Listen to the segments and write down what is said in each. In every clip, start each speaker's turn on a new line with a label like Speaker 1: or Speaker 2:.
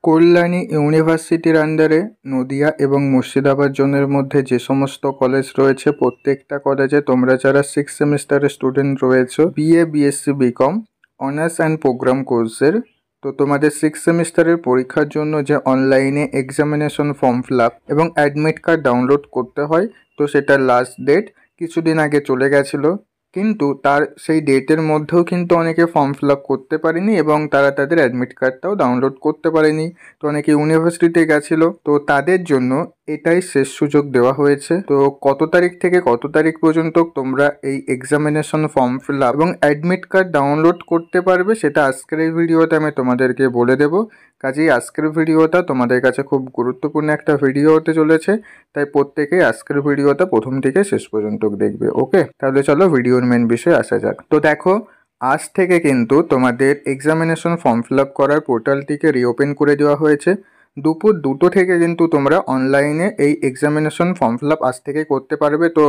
Speaker 1: কল্যাণী ইউনিভার্সিটির আন্ডারে নদিয়া এবং মুর্শিদাবাদ জোনের মধ্যে যে সমস্ত কলেজ রয়েছে প্রত্যেকটা কলেজে তোমরা যারা 6 সেমিস্টারের স্টুডেন্ট রয়েছো BA BSc BCom honours and program কোর্সের, তো তোমাদের 6 সেমিস্টারের পরীক্ষার জন্য যে অনলাইনে এক্সামিনেশন ফর্ম ফিল আপ এবং অ্যাডমিট কার্ড ডাউনলোড করতে হয়, তো সেটার লাস্ট ডেট কিছুদিন আগে চলে গেছিলো। কিন্তু তার সেই ডেটের মধ্যেও কিন্তু অনেকে ফর্ম ফিল আপ করতে পারেনি এবং তারা তাদের অ্যাডমিট কার্ডটাও ডাউনলোড করতে পারেনি। তো অনেকে ইউনিভার্সিটিতে গেছিলো, তো তাদের জন্য এটাই শেষ সুযোগ দেওয়া হয়েছে। তো কত তারিখ থেকে কত তারিখ পর্যন্ত তোমরা এই এক্সামিনেশন ফর্ম ফিল আপ এবং অ্যাডমিট কার্ড ডাউনলোড করতে পারবে সেটা আজকের এই ভিডিওতে আমি তোমাদেরকে বলে দেবো। কাজেই আজকের ভিডিওটা তোমাদের কাছে খুব গুরুত্বপূর্ণ একটা ভিডিও হতে চলেছে, তাই প্রত্যেকেই আজকের ভিডিওটা প্রথম থেকে শেষ পর্যন্ত দেখবে। ওকে, তাহলে চলো ভিডিওর মেন বিষয়ে আসা যাক। তো দেখো, আজ থেকে কিন্তু তোমাদের এক্সামিনেশন ফর্ম ফিল আপ করার পোর্টালটিকে রিওপেন করে দেওয়া হয়েছে। দুপুর 2টো থেকে কিন্তু তোমরা অনলাইনে এই এক্সামিনেশন ফর্ম ফিল আপ আজ থেকে করতে পারবে। তো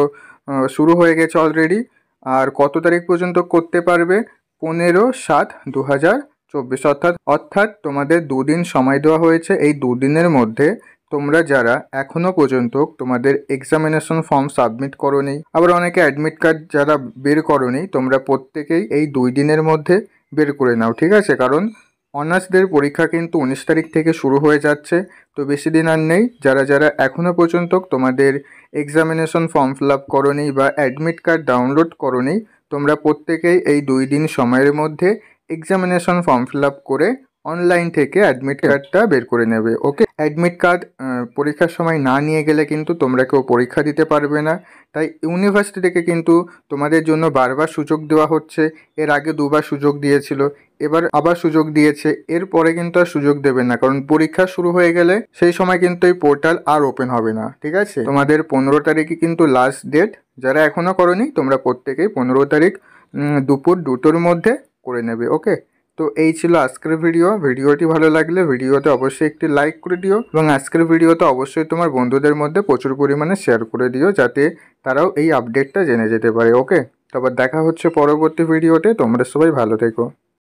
Speaker 1: শুরু হয়ে গেছে অলরেডি। আর কত তারিখ পর্যন্ত করতে পারবে? 15/7/2024, অর্থাৎ তোমাদের 2 দিন সময় দেওয়া হয়েছে। এই 2 দিনের মধ্যে তোমরা যারা এখনও পর্যন্ত তোমাদের এক্সামিনেশন ফর্ম সাবমিট করোনি, আবার অনেকে অ্যাডমিট কার্ড যারা বের করোনি, তোমরা প্রত্যেকেই এই 2 দিনের মধ্যে বের করে নাও, ঠিক আছে? কারণ অনার্সদের পরীক্ষা কিন্তু 19 তারিখ থেকে শুরু হয়ে যাচ্ছে, তো বেশি দিন আর নেই। যারা যারা এখনও পর্যন্ত তোমাদের এক্সামিনেশন ফর্ম ফিল আপ করোনি বা অ্যাডমিট কার্ড ডাউনলোড করোনি, তোমরা প্রত্যেকেই এই 2 দিন সময়ের মধ্যে এক্সামিনেশন ফর্ম ফিল আপ করে অনলাইন থেকে অ্যাডমিট কার্ডটা বের করে নেবে। ওকে, অ্যাডমিট কার্ড পরীক্ষার সময় না নিয়ে গেলে কিন্তু তোমরা কেউ পরীক্ষা দিতে পারবে না। তাই ইউনিভার্সিটি থেকে কিন্তু তোমাদের জন্য বারবার সুযোগ দেওয়া হচ্ছে। এর আগে 2বার সুযোগ দিয়েছিল, এবার আবার সুযোগ দিয়েছে। এরপরে কিন্তু আর সুযোগ দেবে না, কারণ পরীক্ষা শুরু হয়ে গেলে সেই সময় কিন্তু এই পোর্টাল আর ওপেন হবে না, ঠিক আছে? তোমাদের 15 তারিখে কিন্তু লাস্ট ডেট। যারা এখনও করোনি তোমরা প্রত্যেকেই 15 তারিখ দুপুর 2টোর মধ্যে করে নেবে। ওকে, তো এই ছিল আজকের ভিডিওটি ভালো লাগলে ভিডিওতে অবশ্যই একটি লাইক করে দিও এবং আজকের ভিডিওতে অবশ্যই তোমার বন্ধুদের মধ্যে প্রচুর পরিমাণে শেয়ার করে দিও, যাতে তারাও এই আপডেটটা জেনে যেতে পারে। ওকে, তারপর দেখা হচ্ছে পরবর্তী ভিডিওতে। তোমরা সবাই ভালো থেকো।